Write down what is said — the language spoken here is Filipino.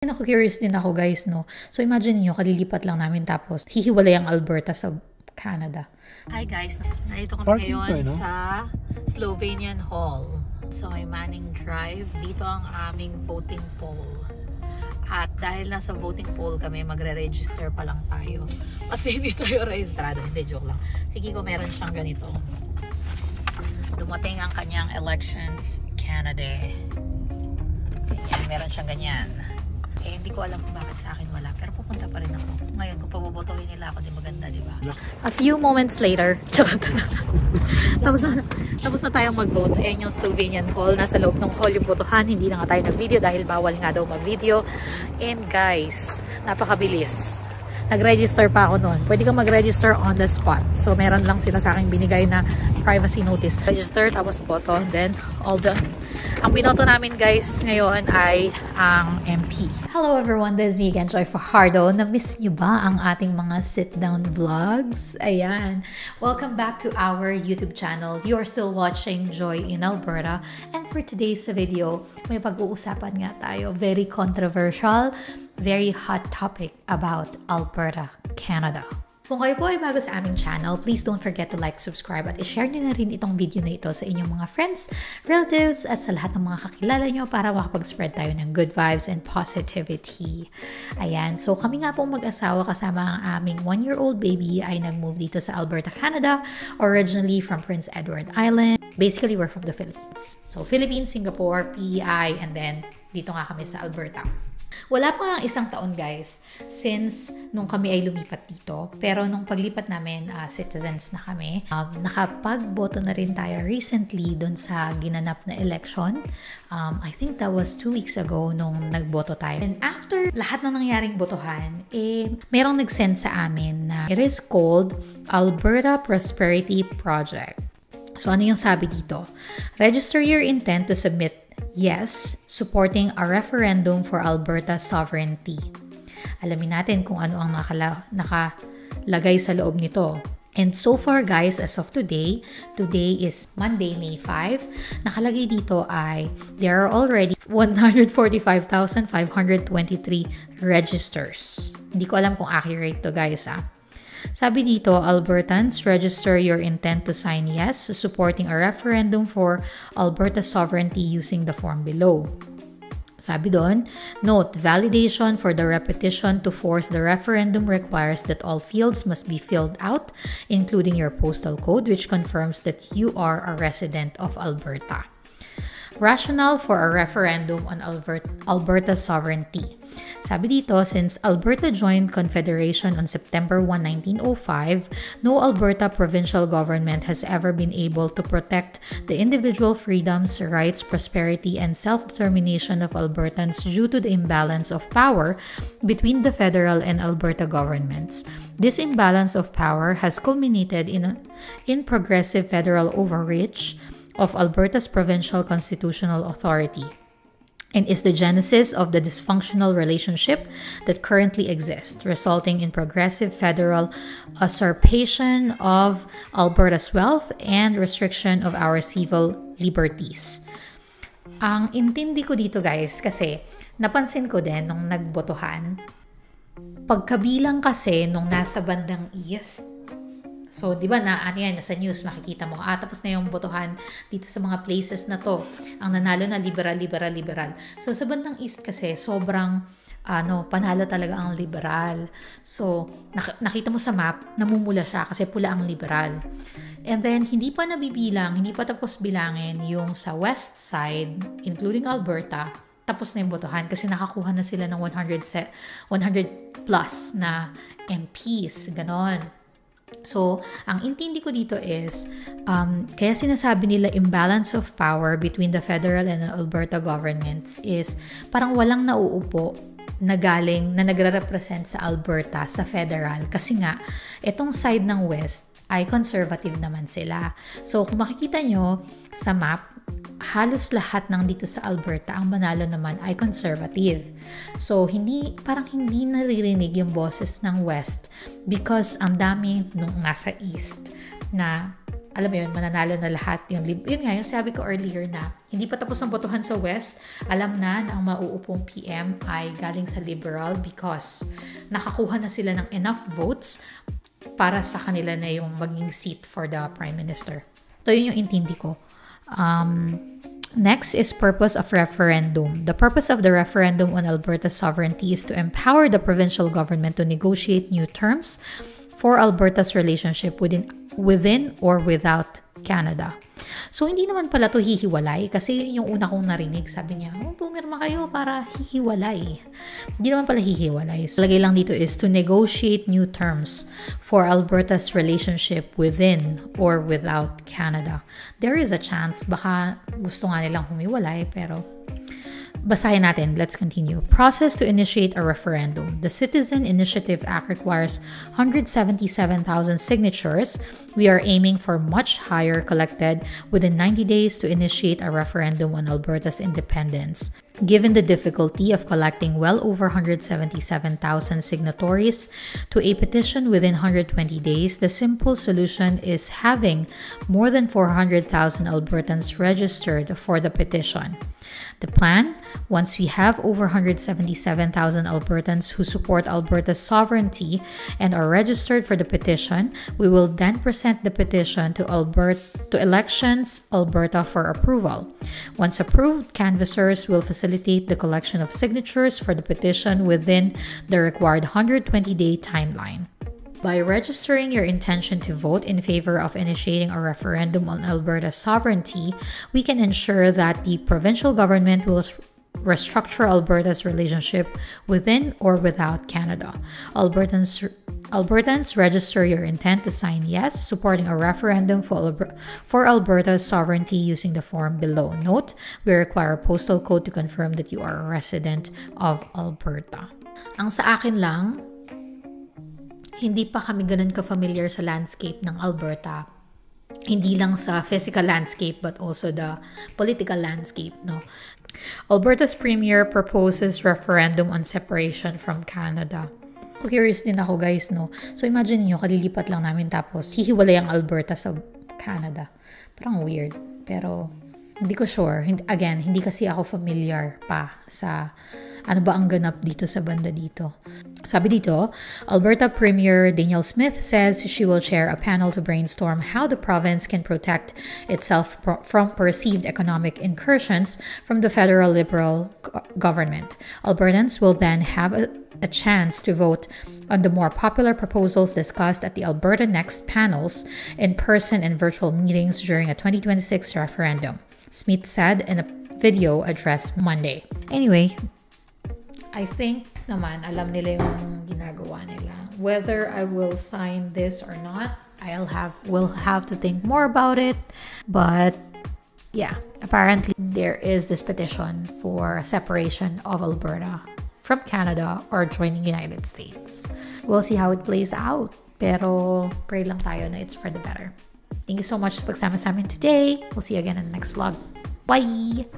Naku-curious din ako guys, no? So imagine niyo kalilipat lang namin tapos hihiwalay ang Alberta sa Canada. Hi guys, narito kami ngayon sa Slovenian Hall. So may Manning Drive. Dito ang aming voting poll. At dahil nasa voting poll kami, magre-register pa lang tayo. Kasi hindi tayo rehistrado. Hindi, joke lang. Sige ko, meron siyang ganito. Dumating ang kanyang Elections Canada. Ganyan, meron siyang ganyan. Eh, hindi ko alam kung bakit sa akin wala. Pero pupunta pa rin ako. Ngayon, kung pabobotohin nila ako, di maganda, di ba? A few moments later, tapos na tayong mag-vote. Ayan yung Slovenian Hall. Nasa loob ng hall yung botohan. Hindi na nga tayo nag-video dahil bawal nga daw mag-video. And guys, napakabilis. Nag-register pa ako noon. Pwede kang mag-register on the spot. So, meron lang sila sa akin binigay na privacy notice. Register, tapos boto, then all done. Ang binoto namin guys ngayon ay ang MP. Hello everyone, this is me again, Joy Fajardo. Na-miss nyo ba ang ating mga sit-down vlogs? Ayan. Welcome back to our YouTube channel. You are still watching Joy in Alberta. And for today's video, may pag-uusapan nga tayo. Very controversial, very hot topic about Alberta, Canada. Kung kayo po ay bago sa aming channel, please don't forget to like, subscribe, at i-share nyo na rin itong video na ito sa inyong mga friends, relatives, at sa lahat ng mga kakilala nyo para makapag-spread tayo ng good vibes and positivity. Ayan, so kami nga pong mag-asawa kasama ang aming 1-year-old baby ay nag-move dito sa Alberta, Canada, originally from Prince Edward Island. Basically, we're from the Philippines. So, Philippines, Singapore, PEI, and then dito nga kami sa Alberta. Wala pa ang isang taon guys since nung kami ay lumipat dito, pero nung paglipat namin citizens na kami, nakapagboto na rin tayo recently dun sa ginanap na election. I think that was 2 weeks ago nung nagboto tayo. And after lahat ng nangyaring botohan, merong nag-send sa amin na it is called Alberta Prosperity Project. So ano yung sabi dito? Register your intent to submit yes, supporting a referendum for Alberta sovereignty. Alamin natin kung ano ang nakalagay sa loob nito. And so far guys, as of today is Monday, May 5, nakalagay dito ay there are already 145,523 registers. Hindi ko alam kung accurate to guys Sabi dito, Albertans, register your intent to sign yes, supporting a referendum for Alberta sovereignty using the form below. Sabi doon, note, validation for the repetition to force the referendum requires that all fields must be filled out, including your postal code, which confirms that you are a resident of Alberta. Rationale for a referendum on Alberta sovereignty. Sabi dito, since Alberta joined Confederation on September 1, 1905, no Alberta provincial government has ever been able to protect the individual freedoms, rights, prosperity, and self-determination of Albertans due to the imbalance of power between the federal and Alberta governments. This imbalance of power has culminated in progressive federal overreach of Alberta's provincial constitutional authority, and is the genesis of the dysfunctional relationship that currently exists, resulting in progressive federal usurpation of Alberta's wealth and restriction of our civil liberties. Ang intindi ko dito guys, kasi napansin ko din nung nagbotohan, pagkabilang kasi nung nasa bandang east, so, di ba nasa news, makikita mo, tapos na yung botohan dito sa mga places na to. Ang nanalo na liberal. So, sa bandang east kasi, sobrang, panalo talaga ang liberal. So, nakita mo sa map, namumula siya kasi pula ang liberal. And then, hindi pa tapos bilangin yung sa west side, including Alberta, tapos na yung botohan kasi nakakuha na sila ng 100 plus na MPs, ganon. So, ang intindi ko dito is, kaya sinasabi nila imbalance of power between the federal and Alberta governments is parang walang nauupo na nagre-represent sa Alberta, sa federal. Kasi nga, itong side ng west ay conservative naman sila. So, kung makikita nyo sa map, halos lahat ng dito sa Alberta, ang manalo naman ay conservative. So, parang hindi naririnig yung boses ng West because ang dami nung nasa East na alam mo yun, mananalo na lahat. Yun nga, yung sabi ko earlier na hindi pa tapos ang botohan sa West, alam na ang mauupong PM ay galing sa Liberal because nakakuha na sila ng enough votes para sa kanila na yung maging seat for the Prime Minister. So yun yung intindi ko. Next is purpose of referendum. The purpose of the referendum on Alberta's sovereignty is to empower the provincial government to negotiate new terms for Alberta's relationship within or without Canada. So, hindi naman pala to hihiwalay kasi yun yung una kong narinig. Sabi niya, pumirma kayo para hihiwalay. Hindi naman pala hihiwalay. So, lagay lang dito is to negotiate new terms for Alberta's relationship within or without Canada. There is a chance, baka gusto nga nilang humiwalay, pero basahin natin. Let's continue. Process to initiate a referendum. The Citizen Initiative Act requires 177,000 signatures. We are aiming for much higher collected within 90 days to initiate a referendum on Alberta's independence. Given the difficulty of collecting well over 177,000 signatories to a petition within 120 days, the simple solution is having more than 400,000 Albertans registered for the petition. The plan, once we have over 177,000 Albertans who support Alberta's sovereignty and are registered for the petition, we will then present the petition to Elections Alberta for approval. Once approved, canvassers will facilitate the collection of signatures for the petition within the required 120-day timeline. By registering your intention to vote in favor of initiating a referendum on Alberta's sovereignty, we can ensure that the provincial government will restructure Alberta's relationship within or without Canada. Albertans register your intent to sign yes, supporting a referendum for Alberta's sovereignty using the form below. Note, we require a postal code to confirm that you are a resident of Alberta. Ang sa akin lang, hindi pa kami ganun ka-familiar sa landscape ng Alberta. Hindi lang sa physical landscape but also the political landscape, no? Alberta's premier proposes referendum on separation from Canada. Curious din ako, guys, no? So imagine niyo, kalilipat lang namin tapos hihiwalay ang Alberta sa Canada. Parang weird, pero hindi ko sure. Again, hindi kasi ako familiar pa sa ano ba ang ganap dito sa banda dito. Sabi dito, Alberta Premier Danielle Smith says she will chair a panel to brainstorm how the province can protect itself from perceived economic incursions from the federal Liberal government. Albertans will then have a chance to vote on the more popular proposals discussed at the Alberta Next panels in person and virtual meetings during a 2026 referendum, Smith said in a video address Monday. Anyway, I think naman alam nila yung ginagawa nila. Whether I will sign this or not, will have to think more about it. But yeah, apparently there is this petition for separation of Alberta from Canada or joining United States. We'll see how it plays out. Pero pray lang tayo na it's for the better. Thank you so much sa pagsama sa amin today. We'll see you again in the next vlog. Bye!